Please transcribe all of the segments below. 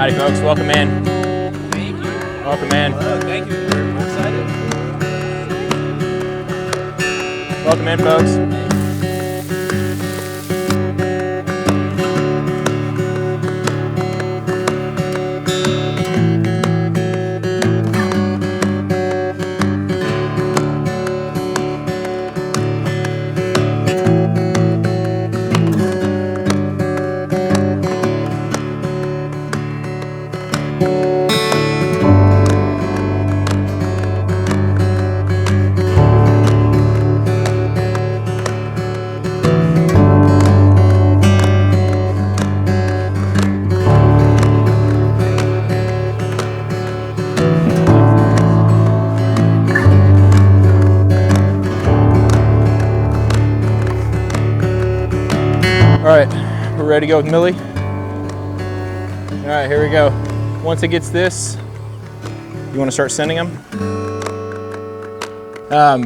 Howdy folks, welcome in. Thank you. Welcome in. Hello, thank you. We're excited. Welcome in folks. All right, we're ready to go with Millie. All right, here we go. Once it gets this, you want to start sending them.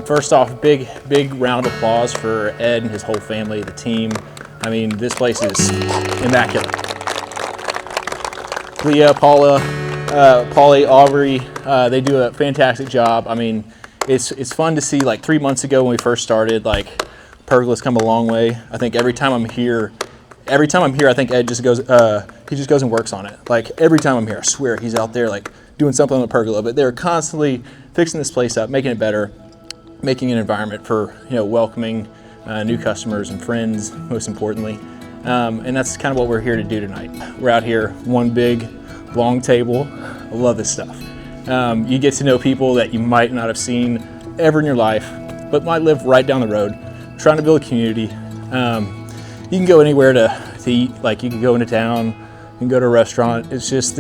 First off, big round of applause for Ed and his whole family, the team. I mean, this place is immaculate. Leah, Paula, Polly, Aubrey, they do a fantastic job. I mean, it's fun to see. Like 3 months ago when we first started, like Pergola's come a long way. I think every time I'm here, I think Ed just goes, he just goes and works on it. Like every time I'm here, I swear he's out there like doing something on the pergola. But they're constantly fixing this place up, making it better, making an environment for welcoming new customers and friends, most importantly. And that's kind of what we're here to do tonight. We're out here, one big, long table. I love this stuff. You get to know people that you might not have seen ever in your life, but might live right down the road. Trying to build a community. You can go anywhere to eat. Like you can go into town, you can go to a restaurant. It's just,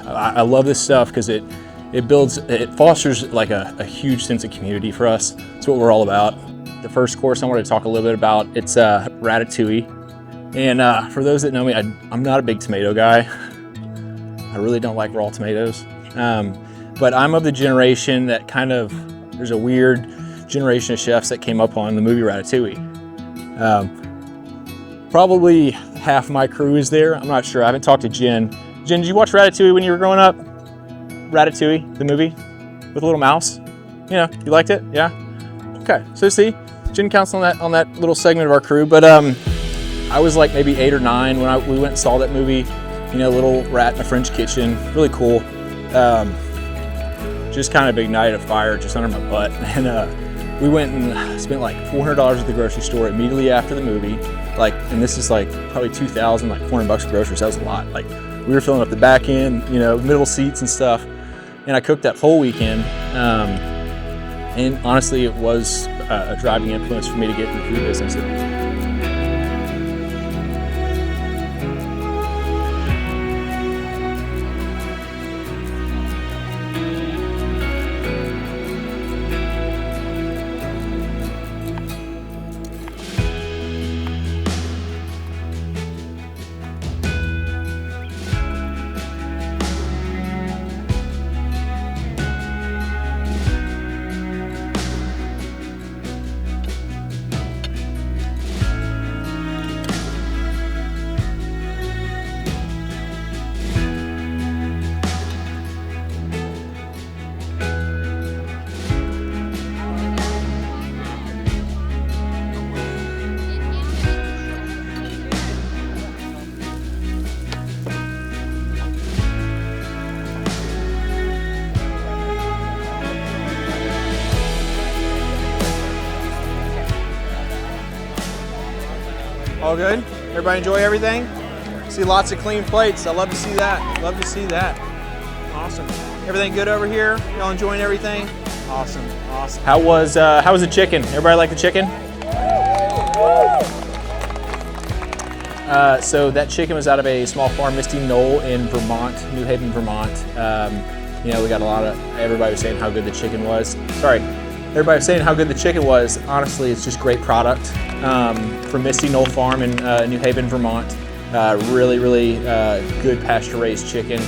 I love this stuff because it fosters like a huge sense of community for us. That's what we're all about. The first course I want to talk a little bit about, it's ratatouille. And for those that know me, I'm not a big tomato guy. I really don't like raw tomatoes. But I'm of the generation that there's a weird generation of chefs that came up on the movie Ratatouille. Probably half my crew is there. I'm not sure. I haven't talked to Jen. Jen, did you watch Ratatouille when you were growing up? Ratatouille, the movie with a little mouse. You liked it? Yeah. Okay. So see, Jen counts on that little segment of our crew. But I was like maybe 8 or 9 when we went and saw that movie. Little rat in a French kitchen. Really cool. Just kind of ignited a fire just under my butt. And we went and spent like $400 at the grocery store immediately after the movie. And this is like probably 2,000, like $400 for groceries. That was a lot. Like we were filling up the back end, middle seats and stuff. And I cooked that whole weekend. And honestly, it was a driving influence for me to get in the food business. All good? Everybody enjoy everything? See lots of clean plates. I love to see that. Love to see that. Awesome. Everything good over here? Y'all enjoying everything? Awesome. Awesome. How was the chicken? Everybody like the chicken? So that chicken was out of a small farm, Misty Knoll in Vermont, New Haven, Vermont. We got everybody was saying how good the chicken was. Everybody was saying how good the chicken was. Honestly, it's just great product from Misty Knoll Farm in New Haven, Vermont. Really good pasture-raised chicken.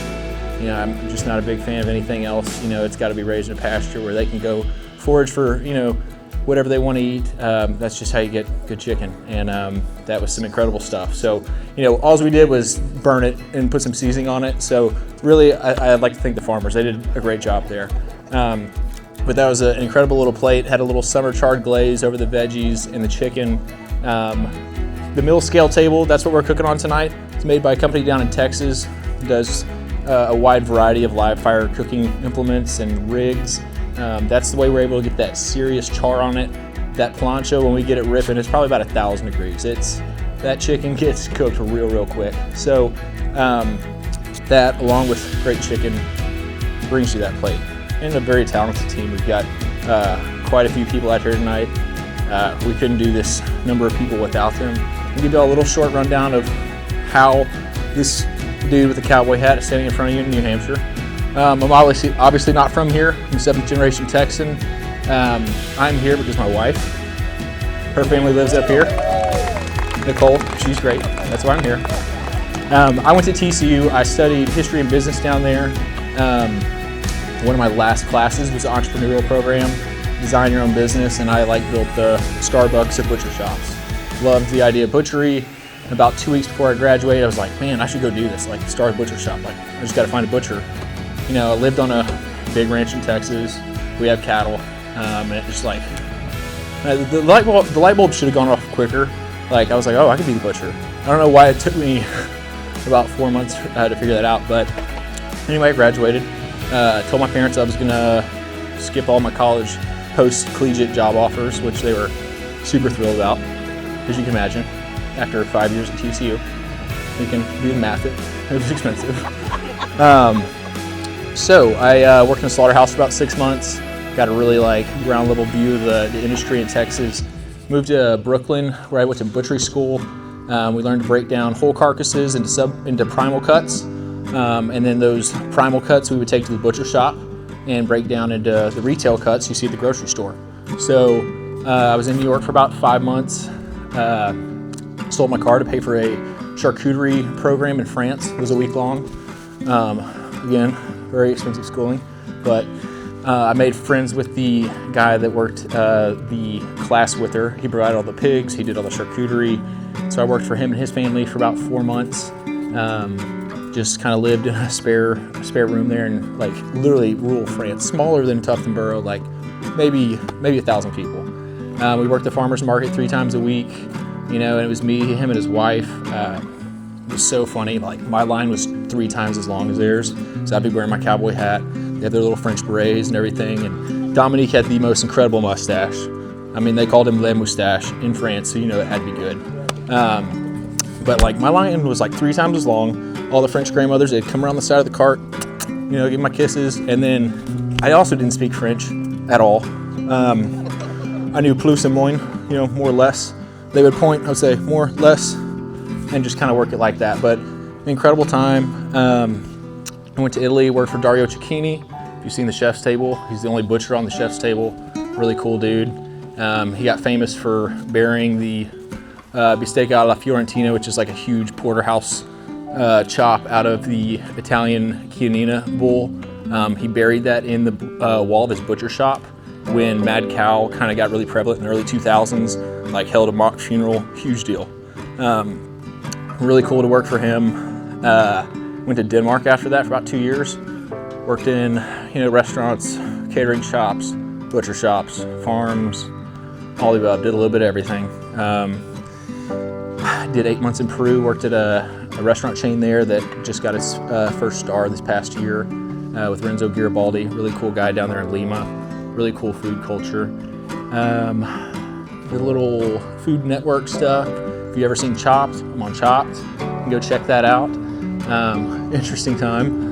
I'm just not a big fan of anything else. It's got to be raised in a pasture where they can go forage for whatever they want to eat. That's just how you get good chicken, and that was some incredible stuff. So, all we did was burn it and put some seasoning on it. So really, I'd like to thank the farmers. They did a great job there. But that was an incredible little plate. Had a little summer charred glaze over the veggies and the chicken. The mill scale table, that's what we're cooking on tonight. It's made by a company down in Texas. It does a wide variety of live fire cooking implements and rigs. That's the way we're able to get that serious char on it. That plancha, when we get it ripping, it's probably about 1,000 degrees. That chicken gets cooked real quick. So that, along with great chicken, brings you that plate. And a very talented team. We've got quite a few people out here tonight. We couldn't do this number of people without them. I'll give you all a little short rundown of how this dude with the cowboy hat is standing in front of you in New Hampshire. I'm obviously not from here. I'm a 7th generation Texan. I'm here because my wife, her family lives up here. Nicole, she's great. That's why I'm here. I went to TCU. I studied history and business down there. One of my last classes was the entrepreneurial program, design your own business, and I built the Starbucks at butcher shops. Loved the idea of butchery. About 2 weeks before I graduated, I was like, man, I should go do this, start a butcher shop. I just got to find a butcher. I lived on a big ranch in Texas. We have cattle, and it just the light bulb should have gone off quicker. I was like, oh, I could be the butcher. I don't know why it took me about 4 months to figure that out, but anyway, I graduated. Told my parents I was gonna skip all my college post-collegiate job offers, which they were super thrilled about, as you can imagine. After 5 years at TCU, you can do the math. It was expensive. So I worked in a slaughterhouse for about 6 months. Got a really ground level view of the industry in Texas. Moved to Brooklyn, where I went to butchery school. We learned to break down whole carcasses into primal cuts. And then those primal cuts we would take to the butcher shop and break down into the retail cuts you see at the grocery store. So I was in New York for about 5 months. Sold my car to pay for a charcuterie program in France. It was a week long. Again, very expensive schooling, but I made friends with the guy that worked the class with her. He provided all the pigs, he did all the charcuterie. So I worked for him and his family for about 4 months. Just kind of lived in a spare room there in literally rural France, smaller than Tuftonboro, maybe 1,000 people. We worked the farmer's market 3 times a week, and it was me, him, and his wife. It was so funny. My line was 3 times as long as theirs, so I'd be wearing my cowboy hat. They had their little French berets and everything, and Dominique had the most incredible mustache. I mean, they called him Le Moustache in France, so it had to be good. But my line was 3 times as long. All the French grandmothers, they'd come around the side of the cart, give my kisses, and then I also didn't speak French at all. I knew plus and moins, more or less. They would point, I would say more, less, and just kind of work it like that. But incredible time. I went to Italy, worked for Dario Cecchini. If you've seen the chef's table, he's the only butcher on the chef's table. Really cool dude. He got famous for burying the bistecca alla Fiorentina, which is a huge porterhouse chop out of the Italian Chianina bull. He buried that in the wall of his butcher shop when mad cow kind of got really prevalent in the early 2000s, held a mock funeral, huge deal. Really cool to work for him. Went to Denmark after that for about 2 years. Worked in restaurants, catering shops, butcher shops, farms, all the above. Did a little bit of everything. Did 8 months in Peru. Worked at a restaurant chain there that just got its first star this past year with Renzo Garibaldi. Really cool guy down there in Lima. Really cool food culture. Did a little Food Network stuff. If you've ever seen Chopped, I'm on Chopped. You can go check that out. Interesting time.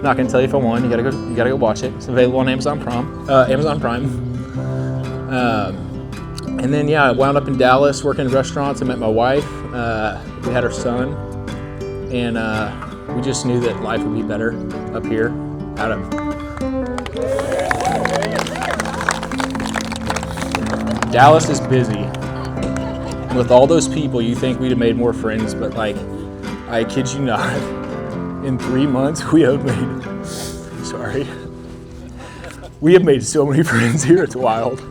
Not gonna tell you if I won. You gotta go watch it. It's available on Amazon Prime. And then I wound up in Dallas working in restaurants. I met my wife. We had our son, and we just knew that life would be better up here. Dallas is busy. With all those people, you think we'd have made more friends, but I kid you not, in 3 months we have made so many friends here, it's wild.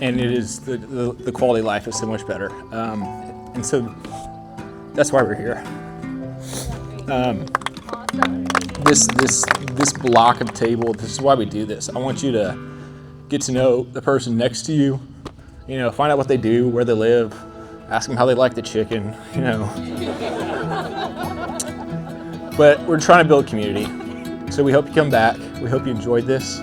and it is the quality of life is so much better. And so that's why we're here. This block of table, this is why we do this. I want you to get to know the person next to you, find out what they do, where they live, ask them how they like the chicken, But we're trying to build community. So we hope you come back. We hope you enjoyed this.